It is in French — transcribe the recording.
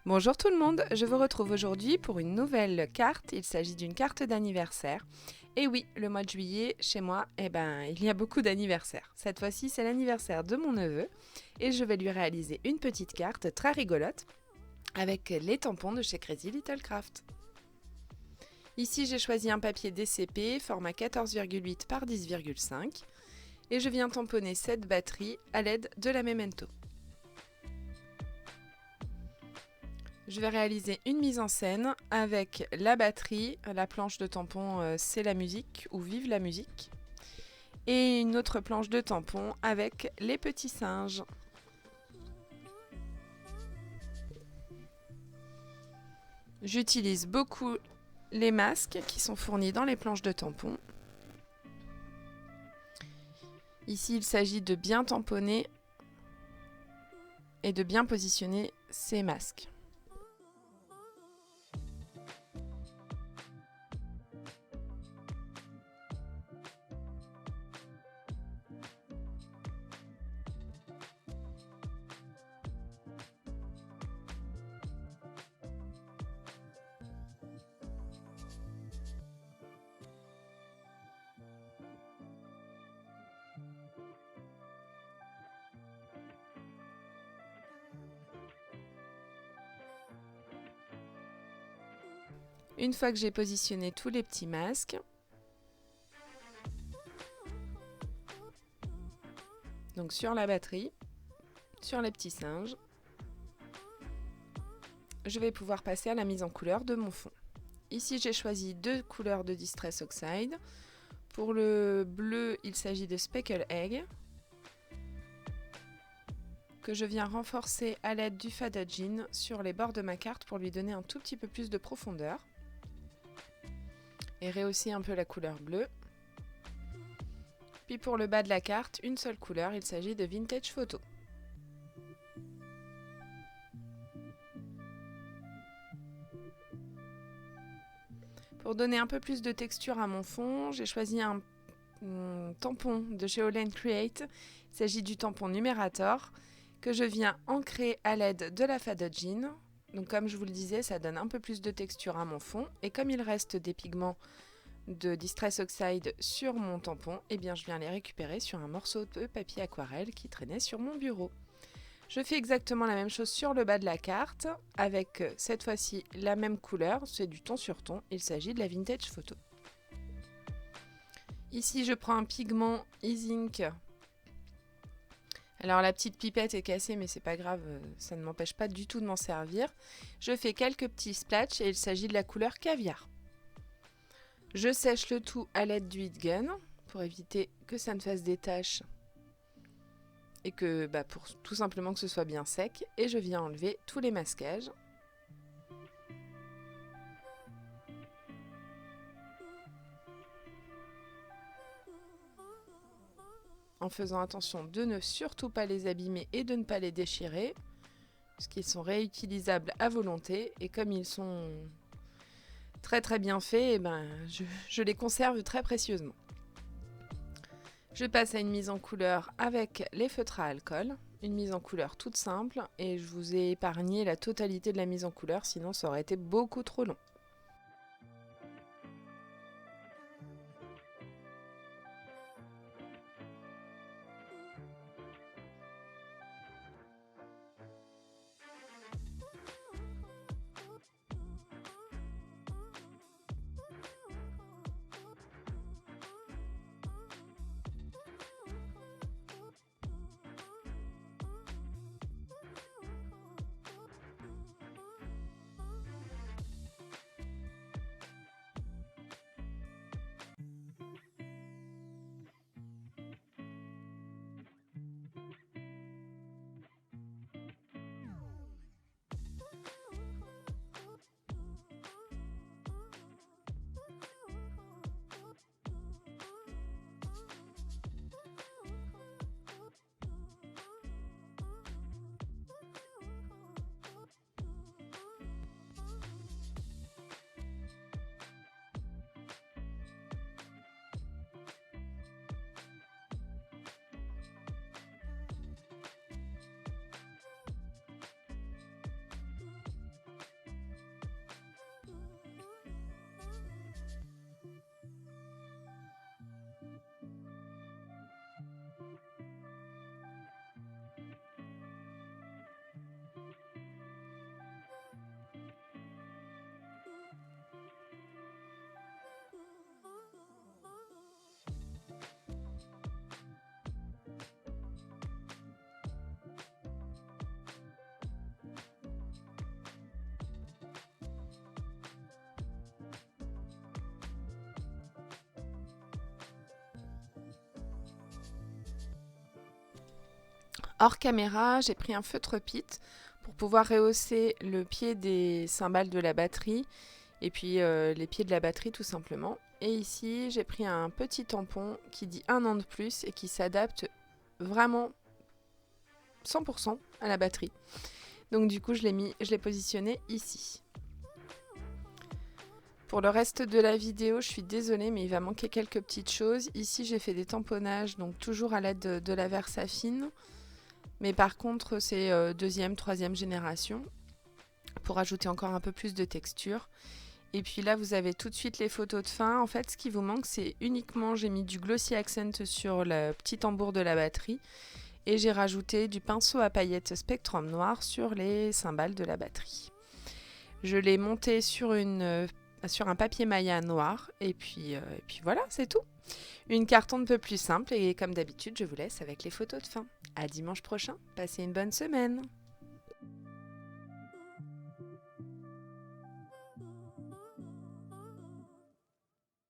Bonjour tout le monde, je vous retrouve aujourd'hui pour une nouvelle carte. Il s'agit d'une carte d'anniversaire. Et oui, le mois de juillet, chez moi, il y a beaucoup d'anniversaires. Cette fois-ci, c'est l'anniversaire de mon neveu et je vais lui réaliser une petite carte très rigolote avec les tampons de chez Crazy Little Craft. Ici, j'ai choisi un papier DCP format 14,8 par 10,5 et je viens tamponner cette batterie à l'aide de la Memento. Je vais réaliser une mise en scène avec la batterie, la planche de tampon c'est la musique ou vive la musique, et une autre planche de tampon avec les petits singes. J'utilise beaucoup les masques qui sont fournis dans les planches de tampon. Ici, il s'agit de bien tamponner et de bien positionner ces masques. Une fois que j'ai positionné tous les petits masques, donc sur la batterie, sur les petits singes, je vais pouvoir passer à la mise en couleur de mon fond. Ici, j'ai choisi deux couleurs de Distress Oxide. Pour le bleu, il s'agit de Speckle Egg, que je viens renforcer à l'aide du Fada Gin sur les bords de ma carte pour lui donner un tout petit peu plus de profondeur. Et rehausser un peu la couleur bleue. Puis pour le bas de la carte, une seule couleur, il s'agit de Vintage Photo. Pour donner un peu plus de texture à mon fond, j'ai choisi un tampon de chez All Create. Il s'agit du tampon Numerator que je viens ancrer à l'aide de la Fada Gin. Donc comme je vous le disais, ça donne un peu plus de texture à mon fond. Et comme il reste des pigments de Distress Oxide sur mon tampon, je viens les récupérer sur un morceau de papier aquarelle qui traînait sur mon bureau. Je fais exactement la même chose sur le bas de la carte, avec cette fois-ci la même couleur, c'est du ton sur ton, il s'agit de la Vintage Photo. Ici je prends un pigment Ease Ink. Alors la petite pipette est cassée mais c'est pas grave, ça ne m'empêche pas du tout de m'en servir. Je fais quelques petits splatchs et il s'agit de la couleur caviar. Je sèche le tout à l'aide du heat gun pour éviter que ça ne fasse des taches et que pour tout simplement que ce soit bien sec. Et je viens enlever tous les masquages. En faisant attention de ne surtout pas les abîmer et de ne pas les déchirer, puisqu'ils sont réutilisables à volonté et comme ils sont très très bien faits, je les conserve très précieusement. Je passe à une mise en couleur avec les feutres à alcool, une mise en couleur toute simple et je vous ai épargné la totalité de la mise en couleur, sinon ça aurait été beaucoup trop long. Hors caméra, j'ai pris un feutre pite pour pouvoir rehausser le pied des cymbales de la batterie et puis les pieds de la batterie tout simplement. Et ici, j'ai pris un petit tampon qui dit 1 an de plus et qui s'adapte vraiment 100% à la batterie. Donc du coup, je l'ai positionné ici. Pour le reste de la vidéo, je suis désolée, mais il va manquer quelques petites choses. Ici, j'ai fait des tamponnages, donc toujours à l'aide de la Versafine. Mais par contre, c'est deuxième, troisième génération, pour ajouter encore un peu plus de texture. Et puis là, vous avez tout de suite les photos de fin. En fait, ce qui vous manque, c'est uniquement, j'ai mis du Glossy Accent sur le petit tambour de la batterie. Et j'ai rajouté du pinceau à paillettes Spectrum Noir sur les cymbales de la batterie. Je l'ai monté sur un papier maya noir. Et puis voilà, c'est tout. Une carte un peu plus simple. Et comme d'habitude, je vous laisse avec les photos de fin. À dimanche prochain. Passez une bonne semaine.